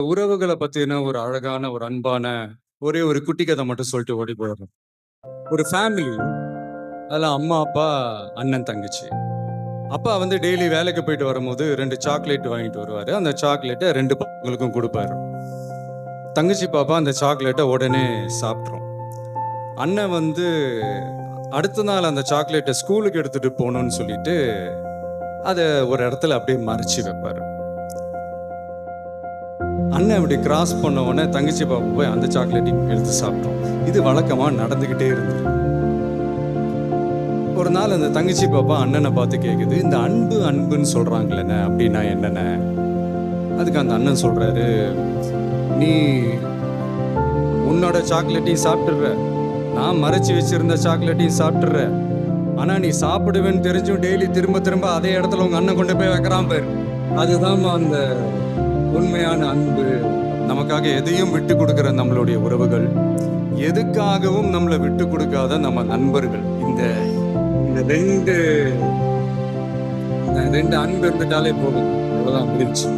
உறவுகள பத்தின ஒரு அழகான, ஒரு அன்பான ஒரே ஒரு குட்டி கதை மட்டும் சொல்லிட்டு ஓடி போயிடுறேன். ஒரு ஃபேமிலி. அதுல அம்மா, அப்பா, அண்ணன், தங்கச்சி. அப்பா வந்து டெய்லி வேலைக்கு போயிட்டு வரும்போது 2 சாக்லேட் வாங்கிட்டு வருவாரு. அந்த சாக்லேட்ட 2 பசங்களுக்கும் குடுப்பாரு. தங்கச்சி பாப்பா அந்த சாக்லேட்ட உடனே சாப்பிட்ரும். அண்ணன் வந்து அடுத்த நாள் அந்த சாக்லேட்ட ஸ்கூலுக்கு எடுத்துட்டு போணும்னு சொல்லிட்டு, அத ஒரு இடத்துல அப்படியே மறைச்சு வைப்பாரு. அண்ணன் இப்படி கிராஸ் பண்ண உடனே தங்கச்சி பாப்பா போய் அந்த சாக்லேட்டையும் எடுத்து சாப்பிட்டோம். இது வழக்கமா நடந்துகிட்டே இருந்தது. ஒரு நாள் அந்த தங்கச்சி பாப்பா அண்ணனை பார்த்து கேக்குது, இந்த அன்பு அன்புன்னு சொல்றாங்களே அப்படின்னா என்னென்ன? அதுக்கு அந்த அண்ணன் சொல்றாரு, நீ உன்னோட சாக்லேட்டையும் சாப்பிட்டுற, நான் மறைச்சு வச்சிருந்த சாக்லேட்டையும் சாப்பிட்டுற. ஆனா நீ சாப்பிடுவேன்னு தெரிஞ்சும் டெய்லி திரும்ப திரும்ப அதே இடத்துல உங்க அண்ணன் கொண்டு போய் வைக்கிறான் பேர். அதுதான் அந்த உண்மையான அன்பு. நமக்காக எதையும் விட்டு கொடுக்கிற நம்மளுடைய உறவுகள், எதுக்காகவும் நம்மளை விட்டு கொடுக்காத நம்ம நண்பர்கள். இந்த ரெண்டு அன்பு இருந்துட்டாலே போதும். அவ்வளவுதான் முடிஞ்சு.